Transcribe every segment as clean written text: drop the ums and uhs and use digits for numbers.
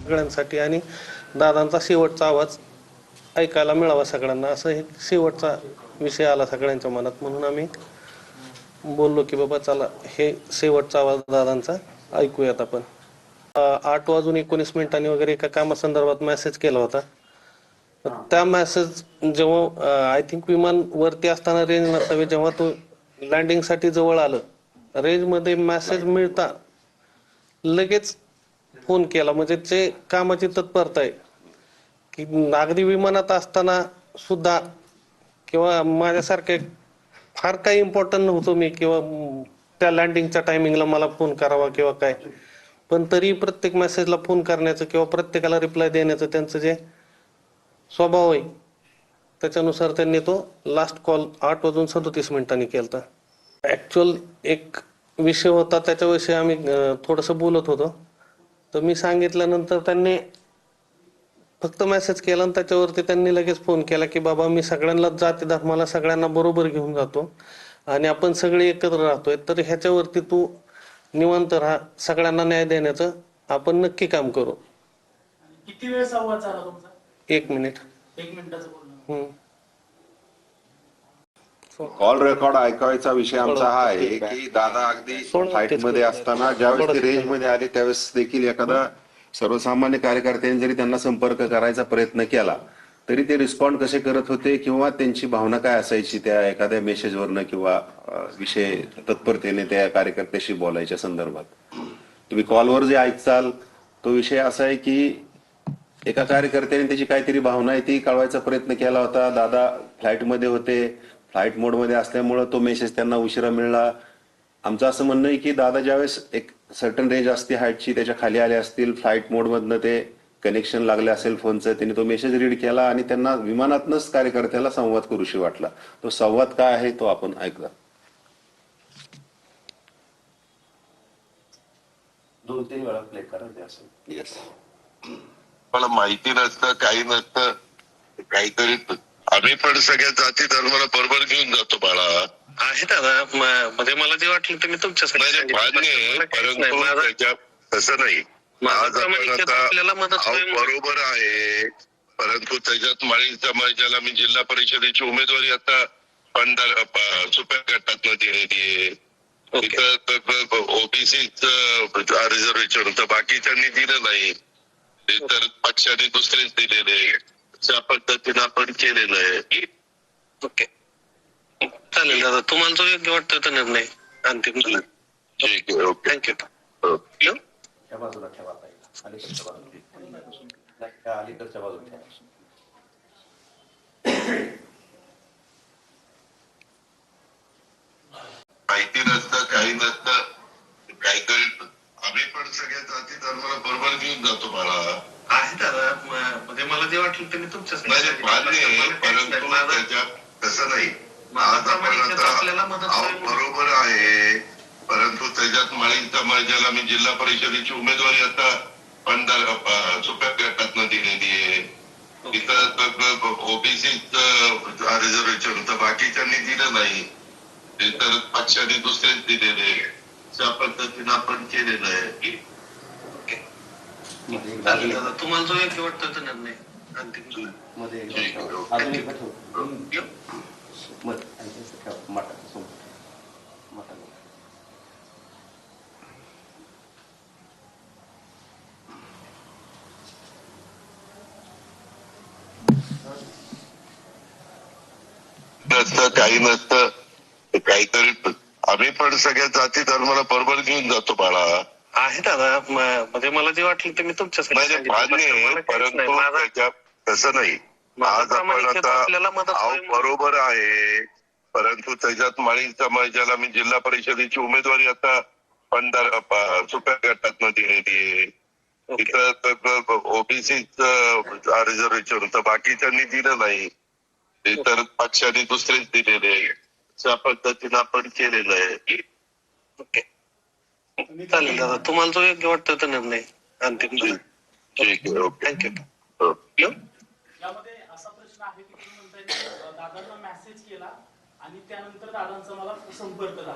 सगळ्यांसाठी आणि दादांचा शेवटचा आवाज ऐकायला मिळावा सगळ्यांना, असं एक शेवटचा विषय आला सगळ्यांच्या मनात, म्हणून आम्ही बोललो की बाबा चला हे शेवटचा आवाज दादांचा ऐकूयात आपण. 8:19 वगैरे एका कामासंदर्भात मेसेज केला होता. त्या मेसेज जेव्हा आय थिंक विमान वरती असताना रेंज नसावी, जेव्हा तो लँडिंगसाठी जवळ आलं, रेंजमध्ये मेसेज मिळता लगेच फोन केला. म्हणजे ते कामाची तत्परता आहे की अगदी विमानात असताना सुद्धा, किंवा माझ्यासारखे फार काही इम्पॉर्टंट नव्हतो मी, किंवा त्या लँडिंगच्या टायमिंगला मला फोन करावा किंवा काय, पण तरी प्रत्येक मेसेजला फोन करण्याचं किंवा प्रत्येकाला रिप्लाय देण्याचं त्यांचं जे स्वभाव आहे त्याच्यानुसार त्यांनी तो लास्ट कॉल 8:37 केला. ऍक्च्युअल एक विषय होता, त्याच्याविषयी आम्ही थोडंसं बोलत होतो. तर मी सांगितल्यानंतर त्यांनी फक्त मेसेज केला आणि त्याच्यावरती त्यांनी लगेच फोन केला की बाबा मी सगळ्यांना जाती धर्माला सगळ्यांना बरोबर घेऊन जातो आणि आपण सगळे एकत्र राहतोय, तर ह्याच्यावरती तू निवांत राहा, सगळ्यांना न्याय देण्याचं आपण नक्की काम करू. किती वेळ संवाद झाला तुमचा? 1 मिनिट. 1 मिनिटाचं बोलणं. कॉल रेकॉर्ड ऐकायचा विषय आमचा हा आहे की दादा अगदी फ्लाईट मध्ये असताना ज्यावेळेस ते रेंज मध्ये आले त्यावेळेस देखील एखादा सर्वसामान्य कार्यकर्त्यांनी जरी त्यांना संपर्क करायचा प्रयत्न केला तरी ते रिस्पॉन्ड कसे करत होते किंवा त्यांची भावना काय असायची त्या एखाद्या मेसेजवरनं किंवा विषय तत्परतेने त्या कार्यकर्त्याशी बोलायच्या संदर्भात. तुम्ही कॉलवर जे ऐकचाल तो विषय असा आहे की एका कार्यकर्त्याने त्याची काहीतरी भावना आहे ती कळवायचा प्रयत्न केला होता. दादा फ्लाईटमध्ये होते, फ्लाईट मोडमध्ये असल्यामुळे तो मेसेज त्यांना उशिरा मिळाला. आमचं असं म्हणणं आहे की दादा ज्यावेळेस एक सर्टन रेंज असते हाईटची त्याच्या खाली आले असतील, फ्लाईट मोडमधनं ते कनेक्शन लागले असेल फोनचं, त्यांनी तो मेसेज रीड केला आणि त्यांना विमानातनच कार्यकर्त्याला संवाद करूशी वाटला. तो संवाद काय आहे तो आपण ऐकला. 2-3 वेळा प्ले करा ते असं. येस. मला माहिती नसतं, काही नसतं, काहीतरी आम्ही पण सगळ्या जाती धर्माला बरोबर घेऊन जातो बाळा. आहे दादा, म्हणजे मला जे वाटलं ते मी तुमच्यासाठी मान्य आहे, परंतु तसं नाही. आज आपण आता बरोबर आहे, परंतु त्याच्यात माळी समाजाला मी जिल्हा परिषदेची उमेदवारी आता सुप्या गटातनं देण्यात आहे. तिथं ओबीसीच रिझर्वेशन होतं, बाकीच्यांनी दिलं नाही, ते तर पक्षाने दुसरेच दिलेले. त्या पद्धतीनं आपण केलेलं आहे. ओके, चालेल दादा, तुम्हाला जो योग्य वाटतो तो निर्णय अंतिम. ठीक आहे, ओके, थँक्यू. त्या बाजूला ठेवा पाहिजे, अलीकडच्या बाजूला, अलीकडच्या बाजूला ठेवा. माहिती नसतं, काही नसतं, काहीतरी आम्ही पण सगळ्या जाती धर्माला बरोबर घेऊन जातो बाळा. आहे दादा, म्हणजे मला जे वाटलं ते मी तुमच्यासाठी मान्य आहे, परंतु त्याच्यात तसं नाही. आज आपण आता बरोबर आहे, परंतु त्याच्यात माळी समाजाला मी जिल्हा परिषदेची उमेदवारी आता सुप्या गटातनं देण्यात आहे. तिथं ओबीसीच रिझर्वेशन होतं, बाकीच्यांनी दिलं नाही, ते तर पक्षाने दुसरेच दिलेले. त्या पद्धतीनं आपण केलेलं आहे. चालेल दादा, तुम्हाला जो योग्य वाटतो तो निर्णय अंतिम. मध्ये नसतं, काही नसतं, काहीतरी आम्ही पण सगळ्या जाती धर्माला बरोबर घेऊन जातो बाळा. आहे दादा, म्हणजे मला जे वाटलं ते मी तुमच्यासाठी मान्य आहे, परंतु त्याच्यात तसं नाही. आज आपण आता बरोबर आहे, परंतु त्याच्यात माळी समाजाला मी जिल्हा परिषदेची उमेदवारी आता सुप्या गटातनं देण्यात आहे. तिथं ओबीसीच रिझर्वेशन होतं, बाकीच्यांनी दिलं नाही, ते तर पक्षाने दुसरेच दिलेले. त्या पद्धतीनं आपण केलेलं आहे. ओके, चालेल दादा, तुम्हाला जो योग्य वाटतो तो निर्णय अंतिम. ठीक आहे, ओके, थँक्यू. यामध्ये असा प्रश्न आहे की तुम्ही म्हणताय की दादांना मेसेज केला आणि त्यानंतर दादांचा मला संपर्क झाला.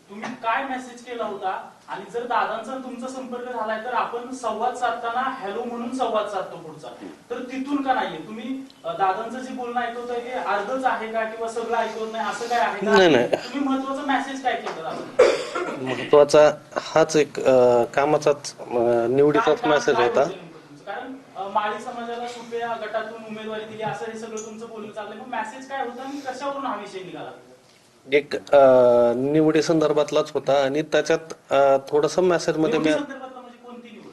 तुम्ही काय मेसेज केला होता आणि जर दादांचा तुमचा संपर्क झालाय तर आपण संवाद साधताना हॅलो म्हणून संवाद साधतो पुढचा, तर तिथून का नाहीये? तुम्ही दादांचं जे बोलणं ऐकवताय ते अर्धच आहे का किंवा सगळं ऐकवत नाही असं काय आहे का? नाही. तुम्ही महत्वाचा मेसेज काय केला दादा? महत्वाचा हाच एक कामाचाच निवडीचाच मेसेज होता. कारण माळी समाजाला सुप्या गटातून उमेदवारी दिली असं हे सगळं तुमचं बोलणं चाललंय. मग मेसेज काय होता आणि कशावरून हा विषय निघाला? एक निवडी संदर्भातलाच होता आणि त्याच्यात थोडस मेसेज मध्ये मी संदर्भातला म्हणजे कोणती निवड?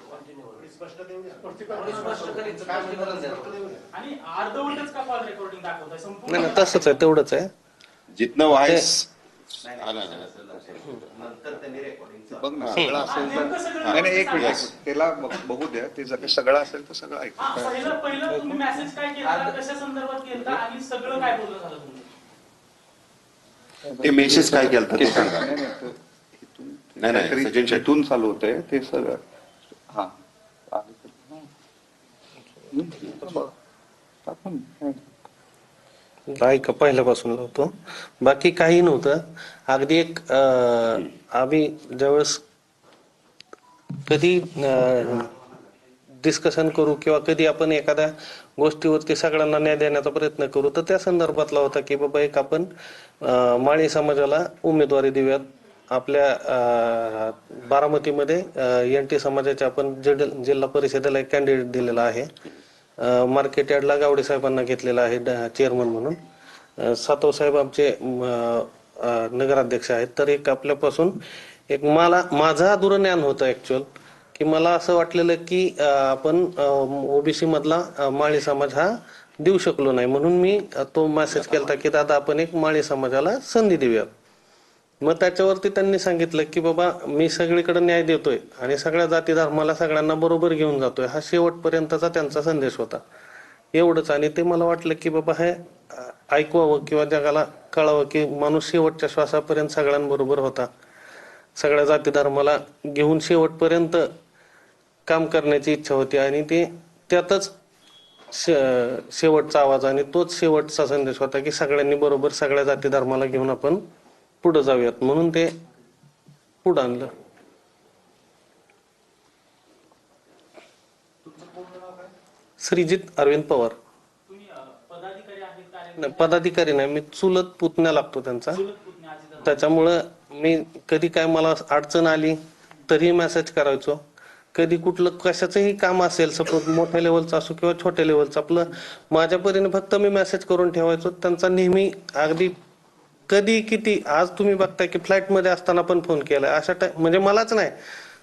आणि अर्धवटच का कॉल रेकॉर्डिंग दाखवताय? नाही संपूर्ण नाही तसंच आहे, तेवढंच आहे. जिथनं व्हायस नंतर त्यांनी रेकॉर्डिंग बघ ना सगळं असेल तर नेमकं सगळं नाही एक सांगा. मिनिट त्याला बघू द्या ते जर काही सगळं असेल तर सगळं ऐकू. पहिलं तुम्ही मेसेज काय केला, कशा संदर्भात केला आणि सगळं काय बोलणं झालं तुमचं? ते मेसेज काय केलं ते सांगा. नाही, नाही, तर इथून नाही, काहीतरी सचिन शेट्टी. इथून चालू होतंय ते सगळं हा ऐका पहिल्यापासून लावतो, बाकी काही नव्हतं. अगदी एक आम्ही ज्यावेळेस कधी डिस्कशन करू किंवा कधी आपण एखाद्या गोष्टीवरती सगळ्यांना न्याय देण्याचा प्रयत्न करू, तर त्या संदर्भातला होता की बाबा एक आपण माळी समाजाला उमेदवारी देऊयात. आपल्या बारामतीमध्ये NT समाजाचे आपण जिल्हा परिषदेला एक कॅन्डिडेट दिलेला आहे. मार्केट यार्डला गावडे साहेबांना घेतलेला आहे चेअरमन म्हणून. सातव साहेब आमचे नगराध्यक्ष आहेत. तर एक आपल्यापासून एक माझा दुर्ज्ञान होतं ऍक्च्युअल, की मला असं वाटलेलं की आपण ओबीसी मधला माळी समाज हा देऊ शकलो नाही, म्हणून मी तो मेसेज केला की दादा आपण एक माळी समाजाला संधी देऊया. मग त्याच्यावरती त्यांनी सांगितलं की बाबा मी सगळीकडे न्याय देतोय आणि सगळ्या जाती धर्माला सगळ्यांना बरोबर घेऊन जातोय, हा शेवटपर्यंतचा त्यांचा संदेश होता. एवढंच. आणि ते मला वाटलं की बाबा हे ऐकवावं किंवा जगाला कळावं की माणूस शेवटच्या श्वासापर्यंत सगळ्यांबरोबर होता, सगळ्या जाती धर्माला घेऊन शेवटपर्यंत काम करण्याची इच्छा होती आणि ते त्यातच शेवटचा आवाज आणि तोच शेवटचा संदेश होता की सगळ्यांनी बरोबर सगळ्या जाती धर्माला घेऊन आपण पुढे जाऊयात, म्हणून ते पुढे आणलं. श्रीजित अरविंद पवार. तुम्ही पदाधिकारी आहेत काय? नाही, पदाधिकारी नाही, मी चुलत पुतण्या लागतो त्यांचा. चुलत पुतण्या आजी. त्याच्यामुळं मी कधी काय मला अडचण आली तरी मेसेज करायचो. कधी कुठलं कशाचंही काम असेल, सपोज मोठ्या लेवलचं असो किंवा छोट्या लेवलचं, आपलं माझ्या परीने फक्त मी मेसेज करून ठेवायचो. त्यांचा नेहमी अगदी कधी किती, आज तुम्ही बघताय की फ्लाईट मध्ये असताना पण फोन केलाय अशा म्हणजे मलाच नाही,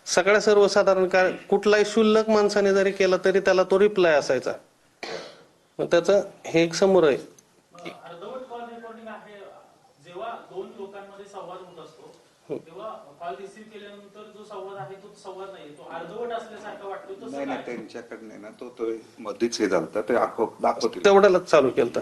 सगळ्या सर्वसाधारण काय कुठलाही क्षुल्लक माणसाने जरी केला तरी त्याला तो रिप्लाय असायचा. मग त्याचं हे एक समोर आहे. अर्धवट कॉल रेकॉर्डिंग आहे. जेव्हा दोन लोकांमध्ये संवाद होत असतो तेव्हा कॉल रिसीव्ह केल्यानंतर जो संवाद आहे तो संवाद नाही, तो अर्धवट असल्यासारखा वाटतो. नाही नाही त्यांच्याकडनं ना तो मध्येच हे झालं ते दाखवतील. तेवढ्यालाच चालू केलं.